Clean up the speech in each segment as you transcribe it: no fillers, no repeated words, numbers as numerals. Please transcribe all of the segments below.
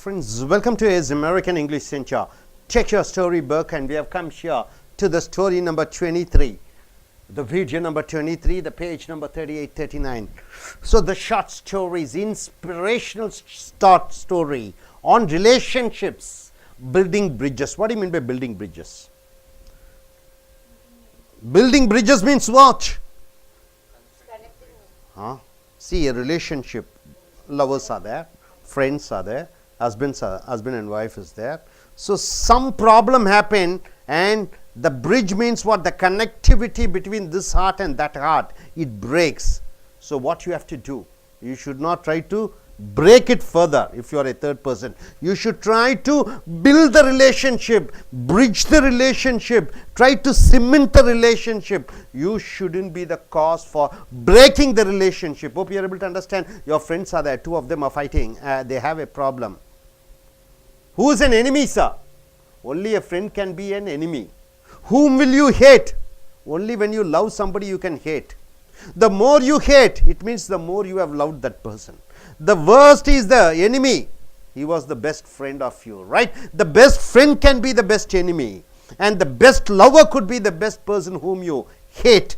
Friends, welcome to his American English Center. Check your storybook, and we have come here to the story number 23, the video number 23, the page number 38, 39. So the short story is inspirational start story on relationships, building bridges. What do you mean by building bridges? Building bridges means what? See, a relationship, lovers are there, friends are there, husband and wife is there. So some problem happened, and the bridge means what? The connectivity between this heart and that heart, it breaks. So what you have to do, you should not try to break it further. If you are a third person, you should try to build the relationship, bridge the relationship, try to cement the relationship. You shouldn't be the cause for breaking the relationship. Hope you are able to understand. Your friends are there, two of them are fighting, they have a problem. Who is an enemy, sir? Only a friend can be an enemy. Whom will you hate? Only when you love somebody you can hate. The more you hate, it means the more you have loved that person. The worst is the enemy. He was the best friend of you, right? The best friend can be the best enemy, and the best lover could be the best person whom you hate.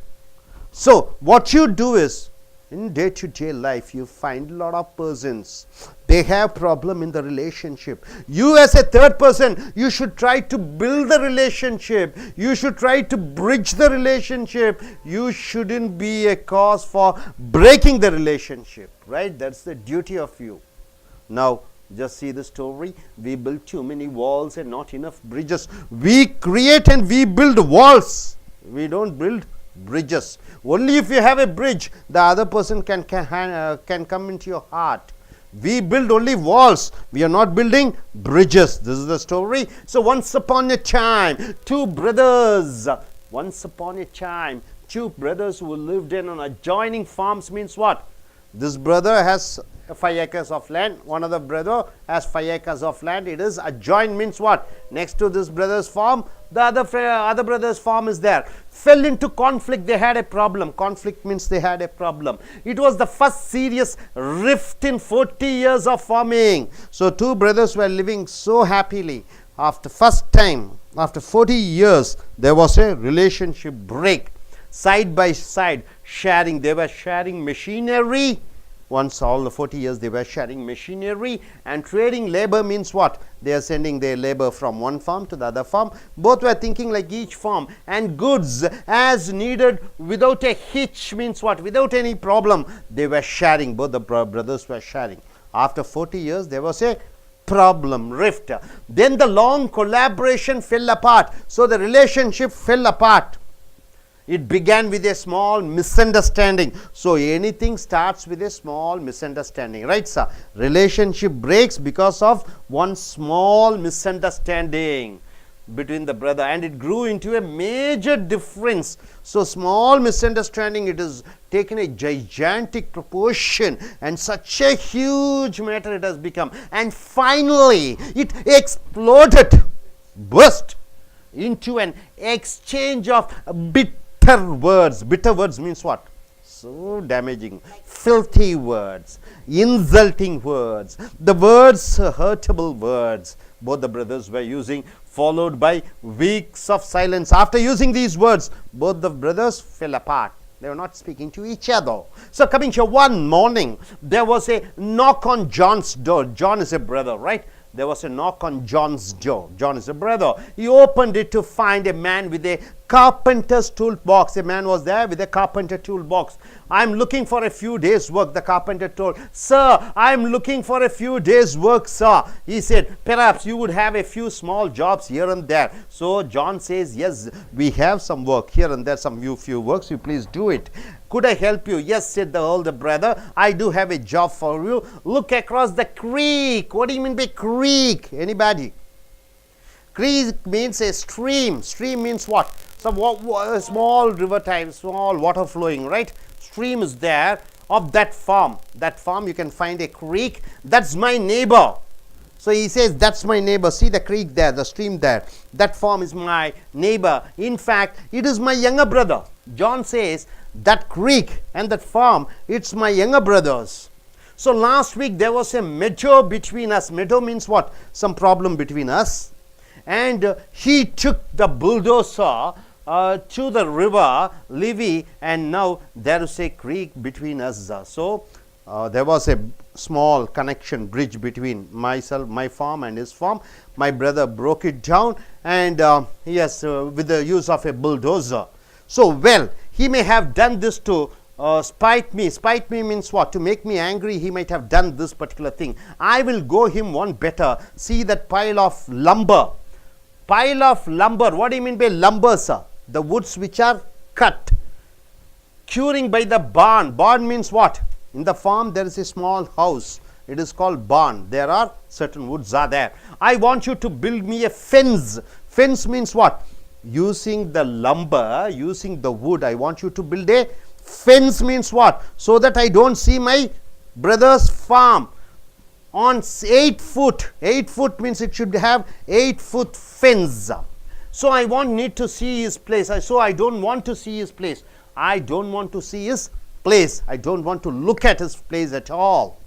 So what you do is, in day-to-day life, you find a lot of persons, they have problem in the relationship. You as a third person, you should try to build the relationship. You should try to bridge the relationship. You shouldn't be a cause for breaking the relationship, right? That's the duty of you. Now, just see the story. We build too many walls and not enough bridges. We create and we build walls. We don't build bridges. Only if you have a bridge, the other person can come into your heart. We build only walls. We are not building bridges. This is the story. So once upon a time, two brothers who lived in an adjoining farms means what? This brother has 5 acres of land. One other brother has 5 acres of land. It is adjoined means what? Next to this brother's farm, the other brother's farm is there. Fell into conflict. They had a problem. Conflict means they had a problem. It was the first serious rift in 40 years of farming. So two brothers were living so happily. After first time, after 40 years, there was a relationship break. Side by side, sharing. They were sharing machinery. Once all the 40 years they were sharing machinery, and trading labor means what? They are sending their labor from one farm to the other farm. Both were thinking like each farm, and goods as needed without a hitch means what? Without any problem, they were sharing. Both the brothers were sharing. After 40 years there was a problem, rift. Then the long collaboration fell apart. So the relationship fell apart. It began with a small misunderstanding. So anything starts with a small misunderstanding, right, sir? Relationship breaks because of one small misunderstanding between the brother, and it grew into a major difference. So small misunderstanding, it has taken a gigantic proportion, and such a huge matter it has become, and finally it exploded, burst into an exchange of bitter words. Bitter words means what? So damaging, filthy words, insulting words, the words, hurtable words, both the brothers were using, followed by weeks of silence. After using these words, both the brothers fell apart. They were not speaking to each other. So coming here one morning, there was a knock on John's door. John is a brother, right? There was a knock on John's door. John is a brother. He opened it to find a man with a carpenter's toolbox. A man was there with a carpenter toolbox. I'm looking for a few days' work, the carpenter told. Sir, I'm looking for a few days' work, sir. He said, perhaps you would have a few small jobs here and there. So John says, yes, we have some work here and there, some few works. You please do it. Could I help you? Yes, said the older brother. I do have a job for you. Look across the creek. What do you mean by creek? Anybody? Creek means a stream. Stream means what? Some small river type, small water flowing, right? Stream is there of that farm. That farm you can find a creek. That's my neighbor. So he says, that's my neighbor. See the creek there, the stream there. That farm is my neighbor. In fact, it is my younger brother. John says, that creek and that farm, it's my younger brother's. So last week there was a meadow between us. Meadow means what? Some problem between us. And he took the bulldozer to the river Levy, and now there is a creek between us. So there was a small connection bridge between myself, my farm, and his farm. My brother broke it down, and yes, with the use of a bulldozer. So well, he may have done this to spite me. Spite me means what? To make me angry. He might have done this particular thing. I will go him one better. See that pile of lumber. Pile of lumber. What do you mean by lumber, sir? The woods which are cut, curing by the barn. Barn means what? In the farm there is a small house. It is called barn. There are certain woods are there. I want you to build me a fence. Fence means what? Using the lumber, using the wood. I want you to build a fence means what? So that I don't see my brother's farm on 8 foot. 8 foot means it should have 8-foot fence. So I need to see his place. So I don't want to see his place. I don't want to see his place. I don't want to look at his place at all.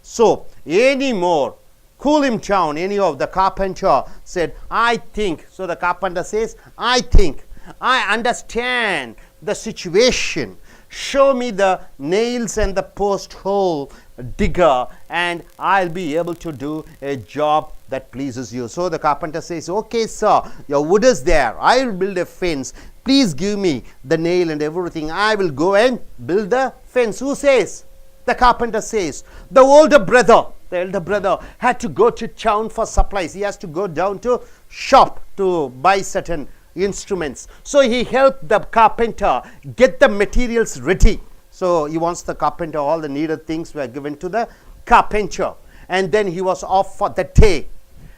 So anymore, cool him down. Anyhow, the carpenter said, I think. So the carpenter says, I think. I understand the situation. Show me the nails and the post hole digger, and I'll be able to do a job that pleases you. So the carpenter says, okay, sir, your wood is there. I will build a fence. Please give me the nail and everything. I will go and build the fence. Who says? The carpenter says. The elder brother had to go to town for supplies. He has to go down to shop to buy certain instruments. So he helped the carpenter get the materials ready. So he wants the carpenter, all the needed things were given to the carpenter, and then he was off for the day.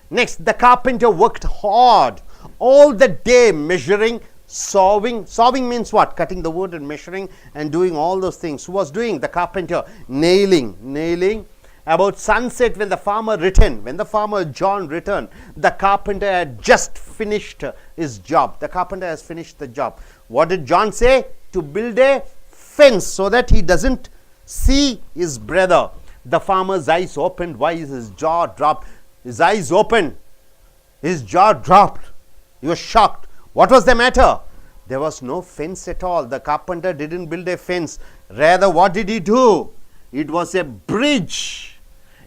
Next, the carpenter worked hard all the day, measuring, sawing. Sawing means what? Cutting the wood and measuring and doing all those things. Who was doing? The carpenter. Nailing. About sunset, when the farmer returned, when the farmer John returned, the carpenter had just finished his job. The carpenter has finished the job. What did John say? To build a fence so that he doesn't see his brother. The farmer's eyes opened. Why is his jaw dropped? His eyes opened. His jaw dropped. He was shocked. What was the matter? There was no fence at all. The carpenter didn't build a fence. Rather, what did he do? It was a bridge.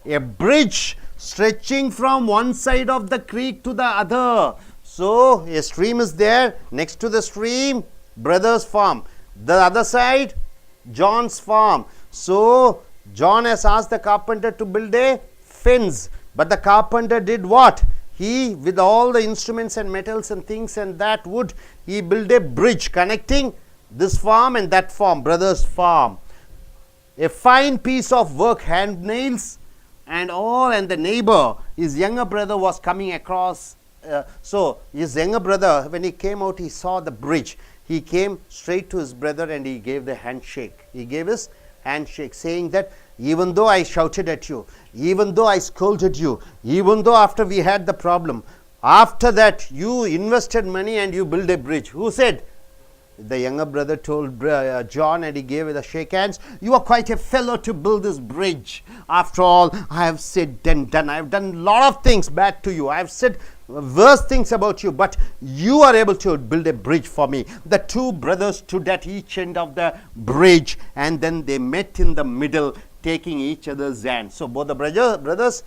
A bridge stretching from one side of the creek to the other. So a stream is there. Next to the stream, brother's farm. The other side, John's farm. So John has asked the carpenter to build a fence. But the carpenter did what? He, with all the instruments and metals and things and that wood, he built a bridge connecting this farm and that farm, brother's farm. A fine piece of work, hand nails and all, and the neighbor, his younger brother, was coming across. So his younger brother, when he came out, he saw the bridge. He came straight to his brother and he gave the handshake. He gave his handshake, saying that even though I shouted at you, even though I scolded you, even though after we had the problem, after that you invested money and you built a bridge. Who said? The younger brother told John, and he gave it a shake hands. You are quite a fellow to build this bridge. After all, I have said and done. I have done a lot of things bad to you. I have said worse things about you, but you are able to build a bridge for me. The two brothers stood at each end of the bridge, and then they met in the middle, taking each other's hand. So both the brothers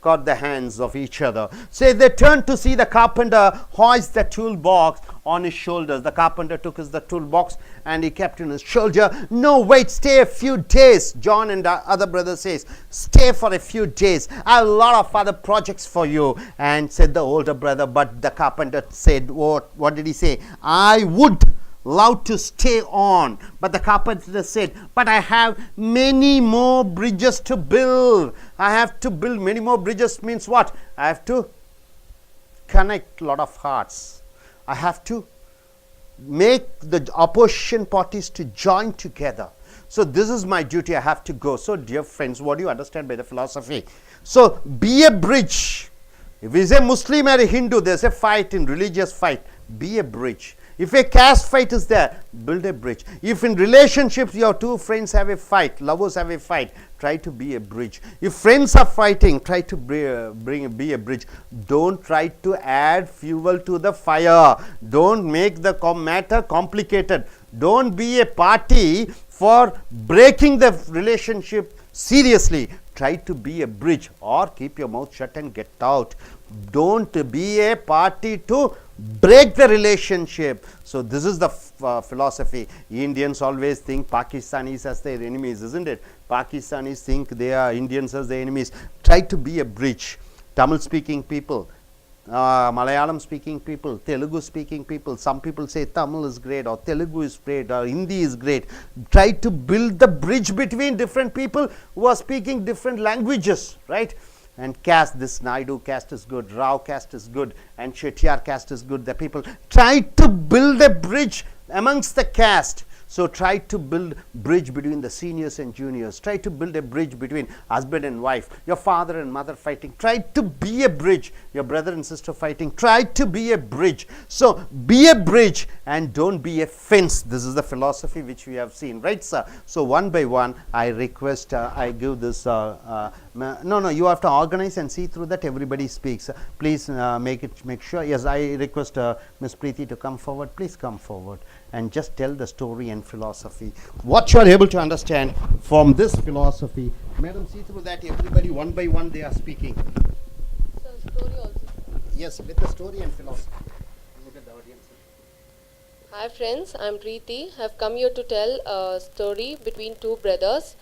caught the hands of each other. So they turned to see the carpenter hoist the toolbox on his shoulders. The carpenter took the toolbox and he kept in his shoulder. No, wait, stay a few days. John and the other brother says, stay for a few days. I have a lot of other projects for you. And said the older brother, but the carpenter said, what did he say? I would love to stay on. But the carpenter said, but I have many more bridges to build. I have to build many more bridges means what? I have to connect a lot of hearts. I have to make the opposition parties to join together. So this is my duty. I have to go. So dear friends, what do you understand by the philosophy? So be a bridge. If it's a Muslim or a Hindu, there's a fight in religious fight. Be a bridge. If a caste fight is there, build a bridge. If in relationships your two friends have a fight, lovers have a fight, try to be a bridge. If friends are fighting, try to be a bridge. Don't try to add fuel to the fire. Don't make the matter complicated. Don't be a party for breaking the relationship seriously. Try to be a bridge, or keep your mouth shut and get out. Don't be a party to break the relationship. So this is the philosophy. Indians always think Pakistanis as their enemies, isn't it? Pakistanis think they are Indians as their enemies. Try to be a bridge. Tamil speaking people, Malayalam speaking people, Telugu speaking people, some people say Tamil is great, or Telugu is great, or Hindi is great. Try to build the bridge between different people who are speaking different languages, right? And caste, this Naidu caste is good, Rao caste is good, and Shettiar caste is good. The people try to build a bridge amongst the caste. So try to build bridge between the seniors and juniors. Try to build a bridge between husband and wife, your father and mother fighting. Try to be a bridge, your brother and sister fighting. Try to be a bridge. So be a bridge and don't be a fence. This is the philosophy which we have seen, right, sir? So one by one, I request, I give this, no, you have to organize and see through that everybody speaks. Please make sure. Yes, I request Ms. Preeti to come forward. Please come forward and just tell the story and philosophy. What you are able to understand from this philosophy. Madam, see through that everybody one by one they are speaking. So story also. Yes, with the story and philosophy. Look at the audience. Hi friends, I'm Preeti. I've come here to tell a story between two brothers.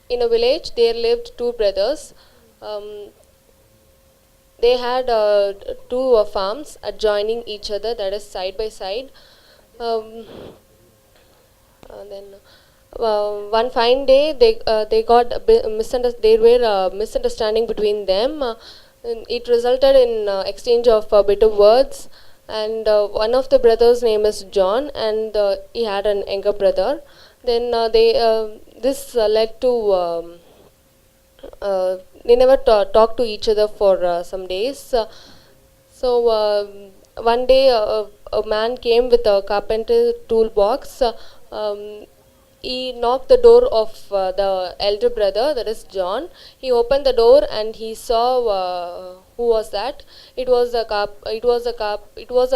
In a village, there lived two brothers. They had two farms adjoining each other, that is side by side. Then one fine day, they got there were misunderstanding between them. And it resulted in exchange of bitter words. And one of the brothers' name is John, and he had an younger brother. Then this led to they never talked to each other for some days. So one day a man came with a carpenter toolbox. He knocked the door of the elder brother, that is John. He opened the door and he saw who was that. It was a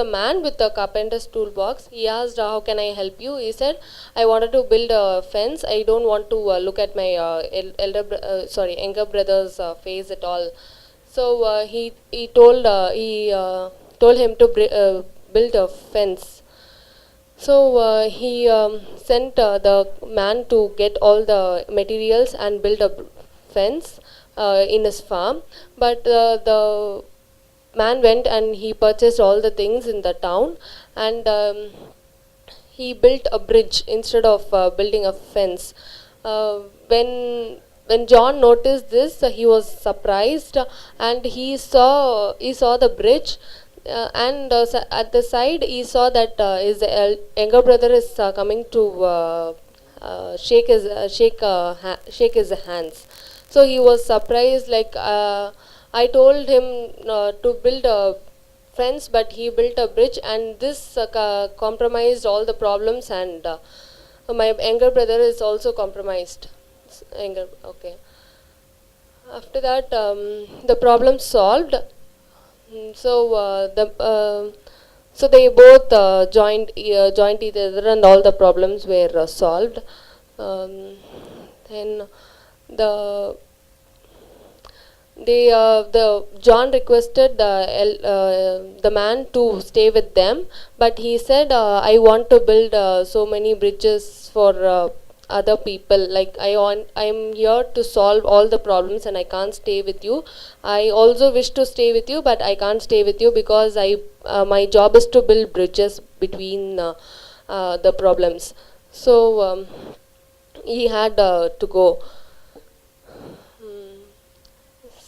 man with a carpenter's toolbox. He asked, "How can I help you?" He said, "I wanted to build a fence. I don't want to look at my younger brother's face at all." So he told him to build a fence. So he sent the man to get all the materials and build a fence in his farm. But the man went and he purchased all the things in the town, and he built a bridge instead of building a fence. When John noticed this, he was surprised, and he saw the bridge. And at the side, he saw that his younger brother is coming to shake his hands. So he was surprised. Like I told him to build a fence, but he built a bridge, and this compromised all the problems. And my younger brother is also compromised. Okay. After that, the problem solved. So they both joined each other, and all the problems were solved. Then the John requested the man to stay with them, but he said, "I want to build so many bridges for other people. Like I'm here to solve all the problems, and I can't stay with you. I also wish to stay with you, but I can't stay with you because my job is to build bridges between the problems." So he had to go.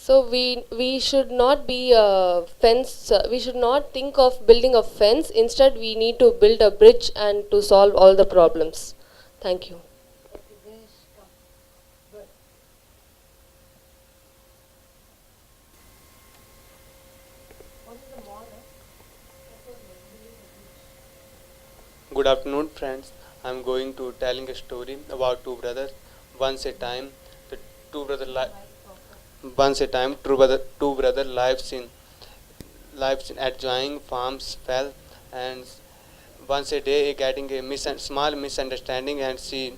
So we should not be a fence. We should not think of building a fence. Instead, we need to build a bridge and to solve all the problems. Thank you. Good afternoon, friends. I'm going to telling a story about two brothers. Once a time, the two brother once a time, two brother lives in adjoining farms fell, and once a day getting a small misunderstanding, and she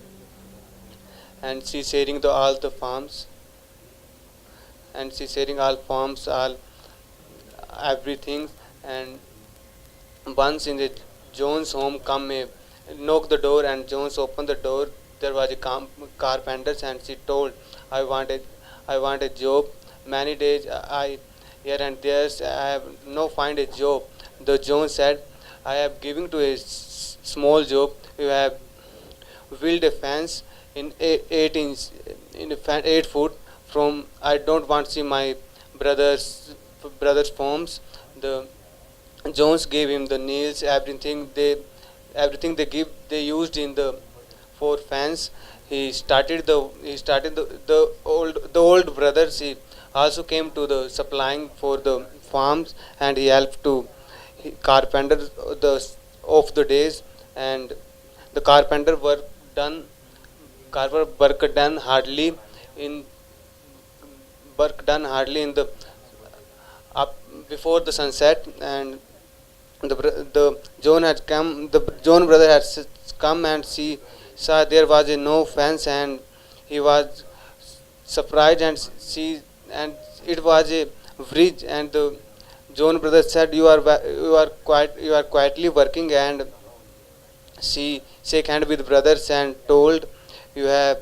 sharing all the farms, and she sharing all farms, all everything. And once in the Jones home come a knock the door, and Jones opened the door. There was a carpenter, and she told, I want a I want a job. Many days I here and there I have no find a job. The Jones said, I have given to a small job. You have build a fence in 8 inch, in 8 foot from. I don't want to see my brothers forms. The Jones gave him the nails, everything they used in the for fence. The old brothers, he also came to the supplying for the farms, and he helped to carpenter the of the days. And the done carpenter in work done hardly in the up before the sunset. And the John had come. The John brother had come, and she saw there was a no fence, and he was surprised, and it was a bridge. And the John brother said, you are quietly working. And she shake hand with brothers and told, you have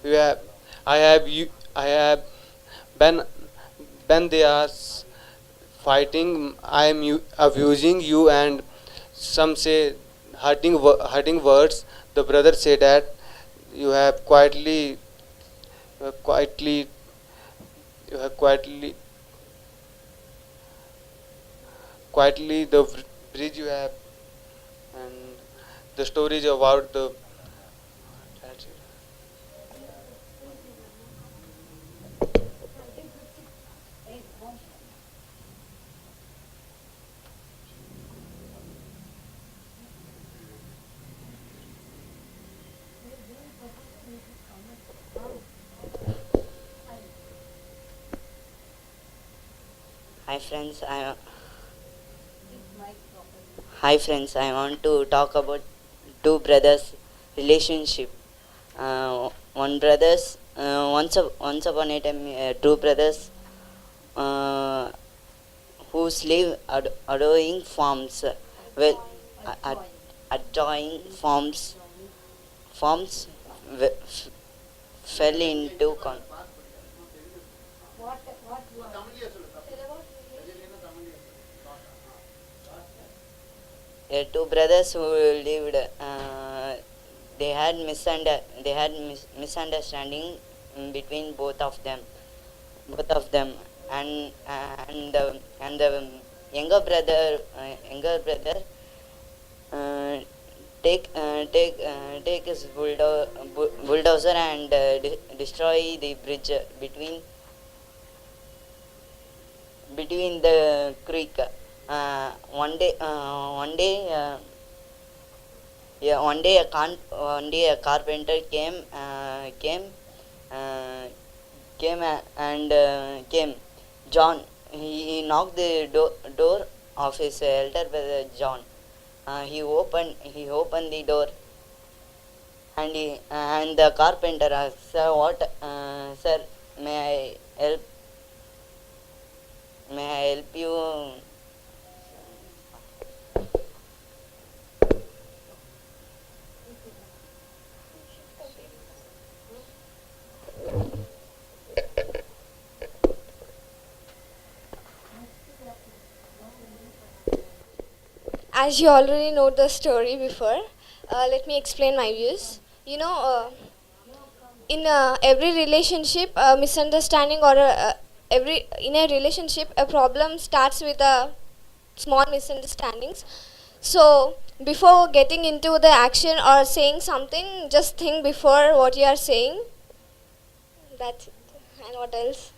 you have I have been they are fighting, I am abusing you, and some say hurting words. The brother said that you have quietly you have quietly you have quietly the bridge you have. And the story is about the. Hi friends, hi friends. I want to talk about two brothers relationship. One brothers once upon a time, two brothers uh, who live adjoining farms. Well, adjoining farms fell into two brothers who lived, misunderstanding between both of them. And the younger brother uh, take his bulldozer and destroy the bridge between the creek. One day, yeah, one day a carpenter uh, came. John. He knocked the door of his elder brother John. He opened the door, and the carpenter asked, "Sir, sir, may I help? May I help you?" As you already know the story before, let me explain my views. In every relationship, a misunderstanding or every in a relationship, a problem starts with a small misunderstandings. So before getting into the action or saying something, just think before what you are saying. That's it. And what else?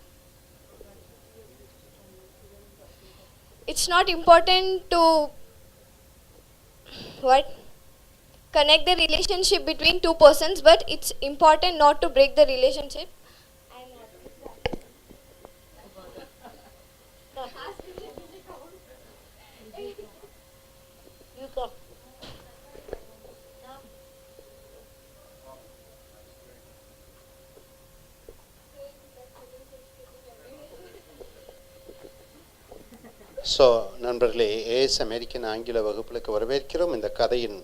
It's not important to what connect the relationship between two persons, but it's important not to break the relationship. So நண்பர்களே, as American ஆங்கில வகுப்புகளுக்கு வரவேற்கிறோம். இந்த கதையின்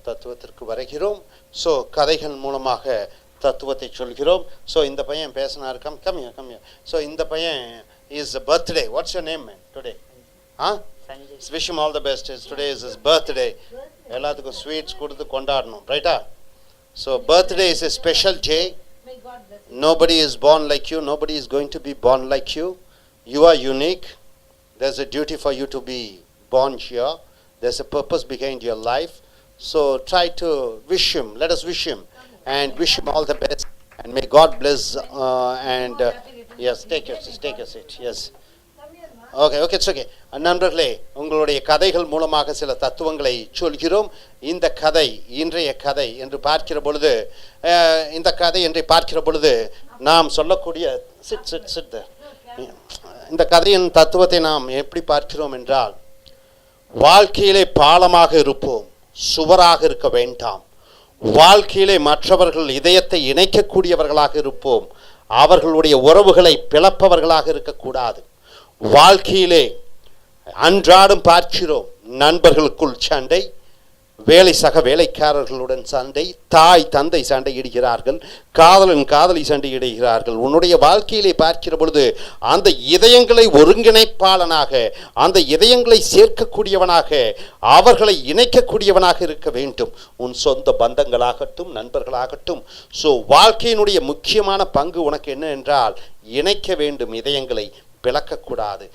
தத்துவத்திற்கு வருகிறோம். So கதைகள் மூலமாக தத்துவத்தை சொல்கிறோம். ஸோ இந்த பையன் பேசினார். கம்மியா. ஸோ இந்த பையன் is birthday. What's your name today? Wish him all the best. Today is is birthday. எல்லாத்துக்கும் ஸ்வீட்ஸ் கொடுத்து கொண்டாடணும், ரைட்டா? So birthday is a special day. Nobody is born like you. Nobody is going to be born like you. You are unique. There's a duty for you to be born here. There's a purpose behind your life. So try to wish him. Let us wish him and wish him all the best. And may God bless. Yes, take your seat. Yes. Okay, it's okay. நண்பர்களே, உங்களுடைய கதைகள் மூலமாக சில தத்துவங்களை சொல்கிறோம். இந்த கதை, இன்றைய கதை என்று பார்க்கிற பொழுது நாம் சொல்லக்கூடிய இந்த கதையின் தத்துவத்தை நாம் எப்படி பார்க்கிறோம் என்றால், வாழ்க்கையிலே பாலமாக இருப்போம், சுவராக இருக்க வேண்டாம். வாழ்க்கையிலே மற்றவர்கள் இதயத்தை இணைக்கக்கூடியவர்களாக இருப்போம், அவர்களுடைய உறவுகளை பிளப்பவர்களாக இருக்கக்கூடாது. வாழ்க்கையிலே அன்றாடம் பார்க்கிறோம், நண்பர்களுக்குள் சண்டை, சக வேலைக்காரர்களுடன் சண்டை, தாய் தந்தை சண்டையிடுகிறார்கள், காதலன் காதலி சண்டையிடுகிறார்கள். உன்னுடைய வாழ்க்கையிலே பார்க்கிற பொழுது அந்த இதயங்களை ஒருங்கிணைப்பாளனாக, அந்த இதயங்களை சேர்க்கக்கூடியவனாக, அவர்களை இணைக்கக்கூடியவனாக இருக்க வேண்டும். உன் சொந்த பந்தங்களாகட்டும், நண்பர்களாகட்டும். ஸோ வாழ்க்கையினுடைய முக்கியமான பங்கு உனக்கு என்ன என்றால், இணைக்க வேண்டும், இதயங்களை பிளக்கக்கூடாது,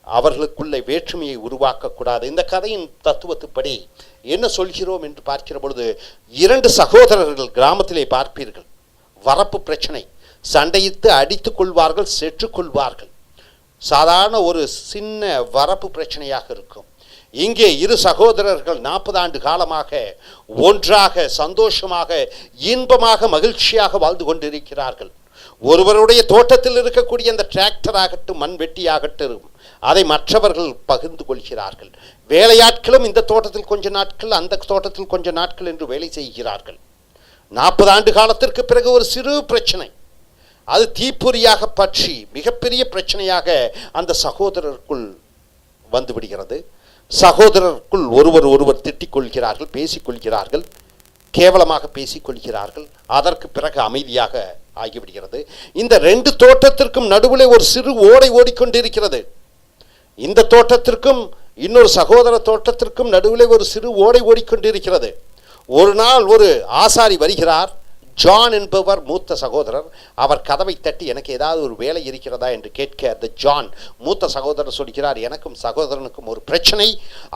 அவர்களுக்குள்ளே வேற்றுமையை உருவாக்கக்கூடாது. இந்த கதையின் தத்துவத்துப்படி என்ன சொல்கிறோம் என்று பார்க்கிற பொழுது, 2 சகோதரர்கள் கிராமத்திலே பார்ப்பீர்கள், வரப்பு பிரச்சனை, சண்டையிட்டு அடித்துக் கொள்வார்கள், செற்றுக்கொள்வார்கள். சாதாரண ஒரு சின்ன வரப்பு பிரச்சனையாக இருக்கும். இங்கே 2 சகோதரர்கள் 40 ஆண்டு காலமாக ஒன்றாக சந்தோஷமாக இன்பமாக மகிழ்ச்சியாக வாழ்ந்து கொண்டிருக்கிறார்கள். ஒருவருடைய தோட்டத்தில் இருக்கக்கூடிய அந்த டிராக்டர் ஆகட்டும், மண்வெட்டியாகட்டும், அதை மற்றவர்கள் பகிர்ந்து கொள்கிறார்கள். வேலையாட்களும் இந்த தோட்டத்தில் கொஞ்ச நாட்கள், அந்த தோட்டத்தில் கொஞ்ச நாட்கள் என்று வேலை செய்கிறார்கள். 40 ஆண்டு காலத்திற்கு பிறகு ஒரு சிறு பிரச்சனை, அது தீப்பொறியாக பற்றி மிகப்பெரிய பிரச்சனையாக அந்த சகோதரருக்குள் வந்து விடுகிறது. சகோதரருக்குள் ஒருவர் திட்டிக் கொள்கிறார்கள், பேசிக்கொள்கிறார்கள், கேவலமாக பேசிக்கொள்கிறார்கள். அதற்கு பிறகு அமைதியாக ஆகிவிடுகிறது. இந்த 2 தோட்டத்திற்கும் நடுவில் ஒரு சிறு ஓடை ஓடிக்கொண்டிருக்கிறது. இந்த தோட்டத்திற்கும் இன்னொரு சகோதர தோட்டத்திற்கும் நடுவில் ஒரு சிறு ஓடை ஓடிக்கொண்டிருக்கிறது. ஒரு நாள் ஒரு ஆசாரி வருகிறார். ஜான் என்பவர் மூத்த சகோதரர். அவர் கதவை தட்டி, எனக்கு ஏதாவது ஒரு வேலை இருக்கிறதா என்று கேட்க, அந்த ஜான் மூத்த சகோதரர் சொல்கிறார், எனக்கும் சகோதரனுக்கும் ஒரு பிரச்சனை.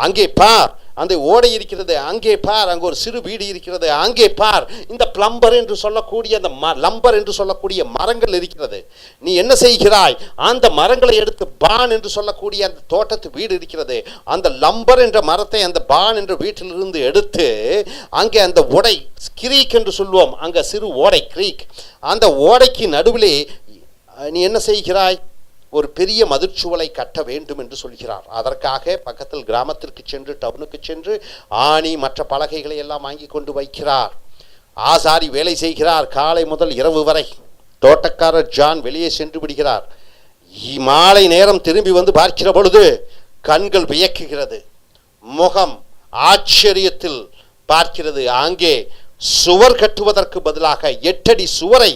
அங்கே பார், அந்த ஓடை இருக்கிறது, அங்கே பார், அங்கே ஒரு சிறு வீடு இருக்கிறது, அங்கே பார், இந்த பிளம்பர் என்று சொல்லக்கூடிய அந்த லம்பர் என்று சொல்லக்கூடிய மரங்கள் இருக்கிறது. நீ என்ன செய்கிறாய்? அந்த மரங்களை எடுத்து பான் என்று சொல்லக்கூடிய அந்த தோட்டத்து வீடு இருக்கிறது, அந்த லம்பர் என்ற மரத்தை அந்த பான் என்ற வீட்டிலிருந்து எடுத்து அங்கே அந்த ஓடை, கிரீக் என்று சொல்வோம், அங்கே சிறு ஓடை கிரீக், அந்த ஓடைக்கு நடுவிலே நீ என்ன செய்கிறாய்? ஒரு பெரிய மதிர்ச்சுவலை கட்ட வேண்டும் என்று சொல்கிறார். அதற்காக பக்கத்தில் கிராமத்திற்கு சென்று, டவுனுக்கு சென்று ஆணி மற்ற பலகைகளை எல்லாம் வாங்கி கொண்டு வைக்கிறார். ஆசாரி வேலை செய்கிறார் காலை முதல் இரவு வரை. தோட்டக்காரர் ஜான் வெளியே சென்று விடுகிறார். மாலை நேரம் திரும்பி வந்து பார்க்கிற பொழுது கண்கள் வியக்குகிறது, முகம் ஆச்சரியத்தில் பார்க்கிறது. அங்கே சுவர் கட்டுவதற்கு பதிலாக 8 அடி சுவரை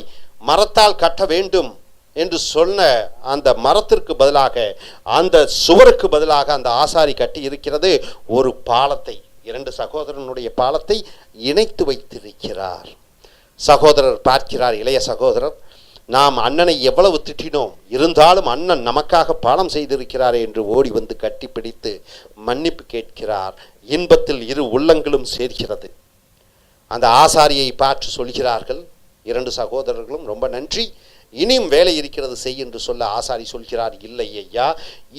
மரத்தால் கட்ட வேண்டும் என்று சொன்ன அந்த மரத்திற்கு பதிலாக, அந்த சுவருக்கு பதிலாக அந்த ஆசாரி கட்டி இருக்கிறது ஒரு பாலத்தை. 2 சகோதரனுடைய பாலத்தை இணைத்து வைத்திருக்கிறார். சகோதரர் பார்க்கிறார், இளைய சகோதரர், நாம் அண்ணனை எவ்வளவு திட்டினோம், இருந்தாலும் அண்ணன் நமக்காக பாலம் செய்திருக்கிறார் என்று ஓடி வந்து கட்டிப்பிடித்து மன்னிப்பு கேட்கிறார். இன்பத்தில் 2 உள்ளங்களும் சேர்கிறது. அந்த ஆசாரியை பார்த்து சொல்கிறார்கள் 2 சகோதரர்களும், ரொம்ப நன்றி, இனியும் வேலை இருக்கிறது செய் என்று சொல்ல ஆசாரி சொல்கிறார், இல்லை ஐயா,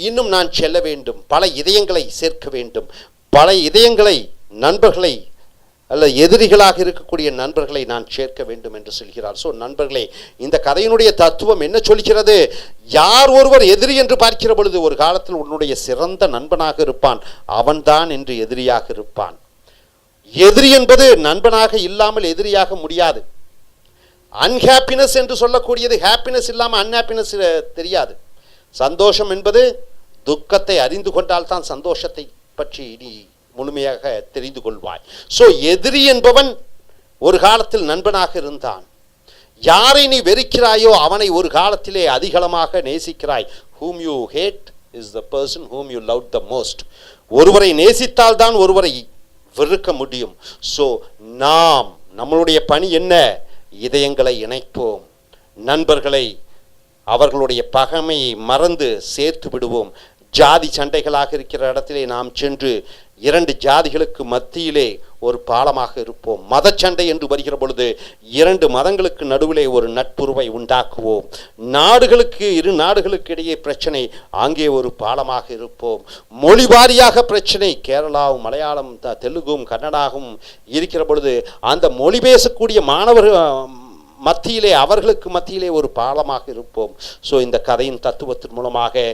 இன்னும் நான் செல்ல வேண்டும், பல இதயங்களை சேர்க்க வேண்டும், பல இதயங்களை, நண்பர்களை அல்ல எதிரிகளாக இருக்கக்கூடிய நண்பர்களை நான் சேர்க்க வேண்டும் என்று சொல்கிறார். ஸோ நண்பர்களே, இந்த கதையினுடைய தத்துவம் என்ன சொல்கிறது? யார் ஒருவர் எதிரி என்று பார்க்கிற பொழுது ஒரு காலத்தில் உன்னுடைய சிறந்த நண்பனாக இருப்பான், அவன்தான் என்று எதிரியாக இருப்பான். எதிரி என்பது நண்பனாக இல்லாமல் எதிரியாக முடியாது. அன்ஹாப்பினஸ் என்று சொல்லக்கூடியது ஹாப்பினஸ் இல்லாமல் அன்ஹாப்பினஸ் தெரியாது. சந்தோஷம் என்பது துக்கத்தை அறிந்து கொண்டால் தான் சந்தோஷத்தை பற்றி நீ முழுமையாக தெரிந்து கொள்வாய். ஸோ எதிரி என்பவன் ஒரு காலத்தில் நண்பனாக இருந்தான். யாரை நீ வெறுக்கிறாயோ அவனை ஒரு காலத்திலே அதிகளமாக நேசிக்கிறாய். whom you hate is the person whom you love the most. ஒருவரை நேசித்தால் தான் ஒருவரை வெறுக்க முடியும். ஸோ நம்மளுடைய பணி என்ன? இதயங்களை இணைப்போம். நண்பர்களை அவர்களுடைய பகைமையை மறந்து சேர்த்து விடுவோம். ஜாதி சண்டைகளாக இருக்கிற இடத்திலே நாம் சென்று இரண்டு ஜாதிகளுக்கு மத்தியிலே ஒரு பாலமாக இருப்போம். மதச்சண்டை என்று வருகிற பொழுது இரண்டு மதங்களுக்கு நடுவிலே ஒரு நட்புறவை உண்டாக்குவோம். இரு நாடுகளுக்கு இடையே பிரச்சனை, அங்கே ஒரு பாலமாக இருப்போம். மொழி வாரியாக பிரச்சனை, கேரளாவும் மலையாளம் தெலுங்கும் கன்னடாவும் இருக்கிற பொழுது அந்த மொழி பேசக்கூடிய மாணவர்கள் மத்தியிலே அவர்களுக்கு மத்தியிலே ஒரு பாலமாக இருப்போம். ஸோ இந்த கதையின் தத்துவத்தின் மூலமாக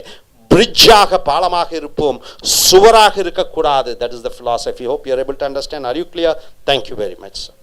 பிரிட்ஜாக பாலமாக இருப்போம், சுவராக இருக்கக்கூடாது. That is the philosophy. Hope you are able to understand. Are you clear? Thank you very much, sir.